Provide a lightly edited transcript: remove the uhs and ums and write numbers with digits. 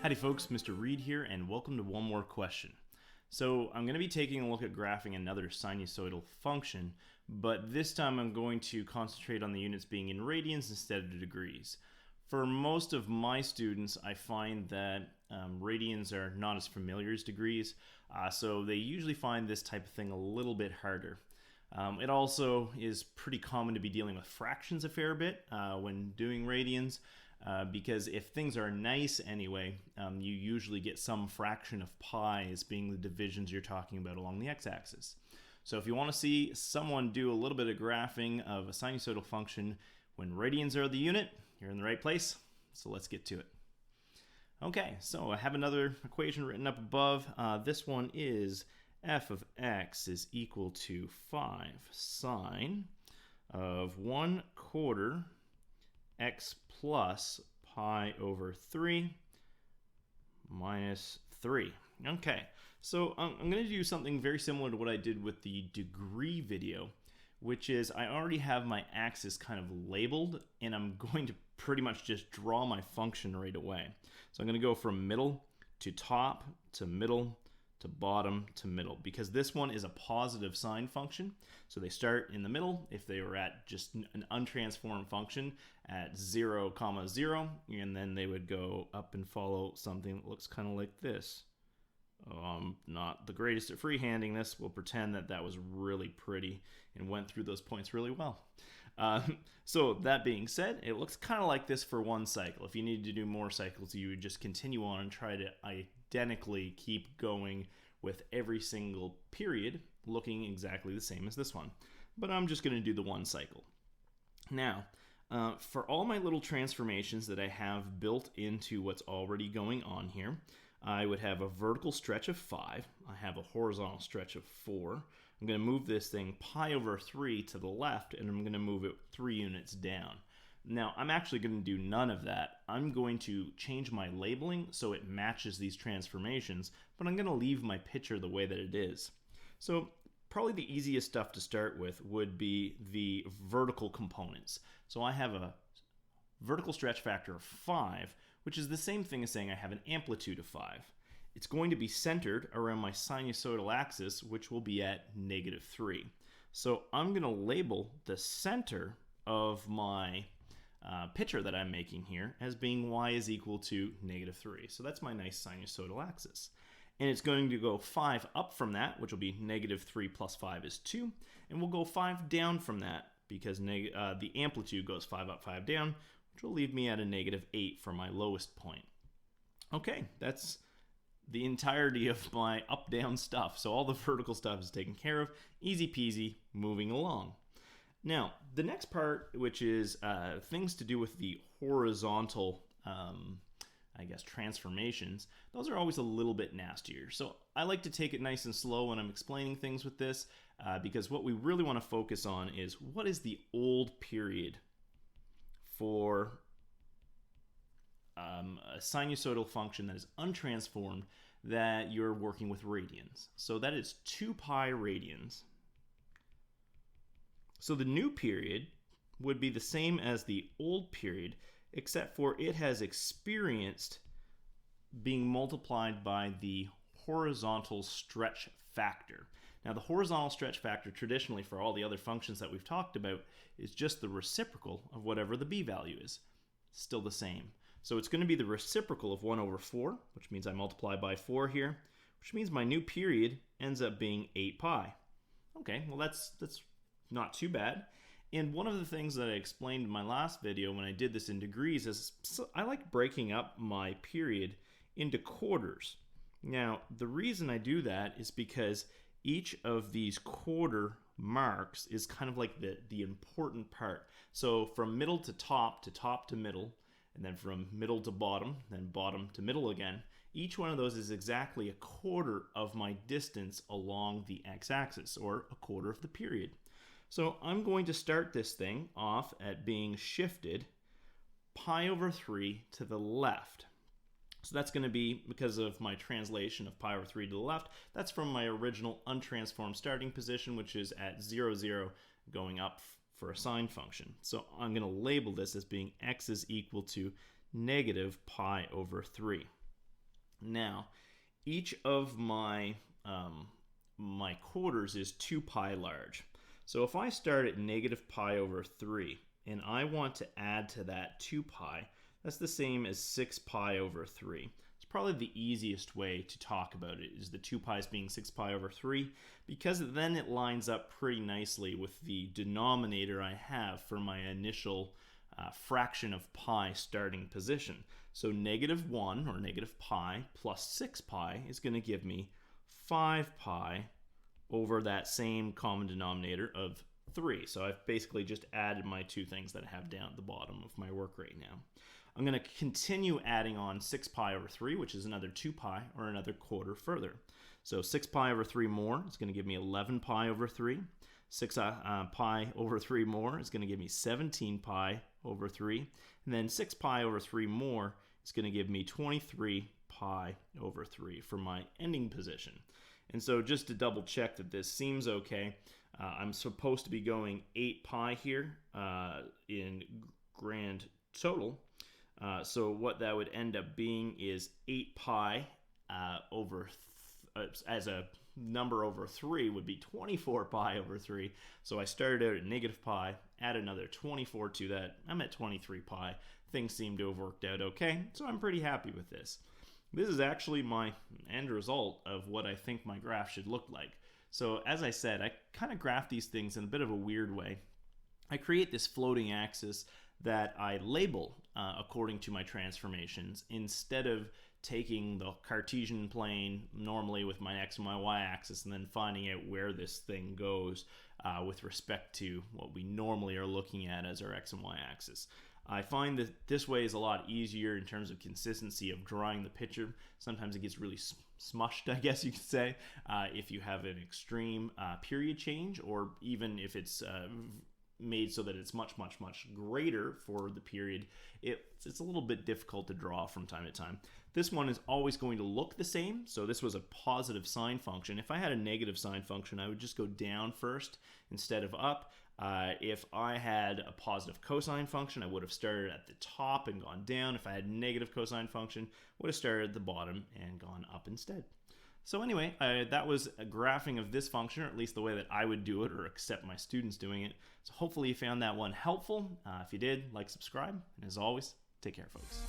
Howdy folks, Mr. Reed here, and welcome to one more question. So I'm going to be taking a look at graphing another sinusoidal function, but this time I'm going to concentrate on the units being in radians instead of degrees. For most of my students, I find that radians are not as familiar as degrees, so they usually find this type of thing a little bit harder. It also is pretty common to be dealing with fractions a fair bit when doing radians, because if things are nice anyway, you usually get some fraction of pi as being the divisions you're talking about along the x-axis. So if you want to see someone do a little bit of graphing of a sinusoidal function when radians are the unit, you're in the right place. So let's get to it. Okay, so I have another equation written up above. This one is f of x is equal to 5 sine of 1/4 x plus pi over 3 minus 3. Okay, so I'm going to do something very similar to what I did with the degree video, which is I already have my axis kind of labeled, and I'm going to pretty much just draw my function right away. So I'm going to go from middle to top to middle to bottom to middle, because this one is a positive sine function. So they start in the middle if they were at just an untransformed function at 0, 0, and then they would go up and follow something that looks kind of like this. I'm not the greatest at freehanding this. We'll pretend that that was really pretty and went through those points really well. So that being said, it looks kind of like this for one cycle. If you needed to do more cycles, you would just continue on and try to identically keep going with every single period looking exactly the same as this one. But I'm just going to do the one cycle. Now, for all my little transformations that I have built into what's already going on here, I would have a vertical stretch of 5. I have a horizontal stretch of 4. I'm going to move this thing pi over 3 to the left, and I'm going to move it 3 units down. Now, I'm actually going to do none of that. I'm going to change my labeling so it matches these transformations, but I'm going to leave my picture the way that it is. So probably the easiest stuff to start with would be the vertical components. So I have a vertical stretch factor of 5, which is the same thing as saying I have an amplitude of 5. It's going to be centered around my sinusoidal axis, which will be at -3. So I'm going to label the center of my picture that I'm making here as being y is equal to -3. So that's my nice sinusoidal axis. And it's going to go 5 up from that, which will be -3 plus 5 is 2. And we'll go 5 down from that, because the amplitude goes 5 up, 5 down, which will leave me at a -8 for my lowest point. Okay, that's the entirety of my up-down stuff. So all the vertical stuff is taken care of. Easy peasy, moving along. Now, the next part, which is things to do with the horizontal, transformations, those are always a little bit nastier. So I like to take it nice and slow when I'm explaining things with this, because what we really want to focus on is what is the old period for a sinusoidal function that is untransformed that you're working with radians. So that is 2 pi radians. So the new period would be the same as the old period, except for it has experienced being multiplied by the horizontal stretch factor. Now, the horizontal stretch factor traditionally for all the other functions that we've talked about is just the reciprocal of whatever the b value is. Still the same. So it's going to be the reciprocal of 1/4, which means I multiply by 4 here, which means my new period ends up being 8 pi. Okay, well that's not too bad. And one of the things that I explained in my last video when I did this in degrees is I like breaking up my period into quarters. Now, the reason I do that is because each of these quarter marks is kind of like the important part. So from middle to top to middle, and then from middle to bottom, then bottom to middle again, each one of those is exactly a quarter of my distance along the x-axis, or a quarter of the period. So I'm going to start this thing off at being shifted pi over 3 to the left. So that's going to be, because of my translation of pi over 3 to the left, that's from my original untransformed starting position, which is at 0, 0, going up for a sine function. So I'm going to label this as being x is equal to negative pi over 3. Now, each of my my quarters is 2 pi large. So if I start at negative pi over 3 and I want to add to that 2 pi, that's the same as 6 pi over 3. It's probably the easiest way to talk about it, is the 2 pi's being 6 pi over 3, because then it lines up pretty nicely with the denominator I have for my initial fraction of pi starting position. So negative 1, or negative pi, plus 6 pi is going to give me 5 pi over that same common denominator of 3. So I've basically just added my two things that I have down at the bottom of my work right now. I'm going to continue adding on 6 pi over 3, which is another 2 pi, or another quarter further. So 6 pi over 3 more is going to give me 11 pi over 3. 6 pi over 3 more is going to give me 17 pi over 3. And then 6 pi over 3 more is going to give me 23 pi over 3 for my ending position. And so just to double check that this seems okay, I'm supposed to be going 8 pi here in grand total. So what that would end up being is 8 pi over, as a number over 3 would be 24 pi over 3. So I started out at negative pi, add another 24 to that. I'm at 23 pi. Things seem to have worked out okay, so I'm pretty happy with this. This is actually my end result of what I think my graph should look like. So as I said, I kind of graph these things in a bit of a weird way. I create this floating axis that I label according to my transformations, instead of taking the Cartesian plane normally with my x and my y axis and then finding out where this thing goes with respect to what we normally are looking at as our x and y axis. I find that this way is a lot easier in terms of consistency of drawing the picture. Sometimes it gets really smushed, I guess you could say, if you have an extreme period change, or even if it's made so that it's much greater for the period. It's a little bit difficult to draw from time to time. This one is always going to look the same, so this was a positive sine function. If I had a negative sine function, I would just go down first instead of up. If I had a positive cosine function, I would have started at the top and gone down. If I had a negative cosine function, I would have started at the bottom and gone up instead. So anyway, that was a graphing of this function, or at least the way that I would do it, or accept my students doing it. So hopefully you found that one helpful. If you did, like, subscribe, and as always, take care, folks.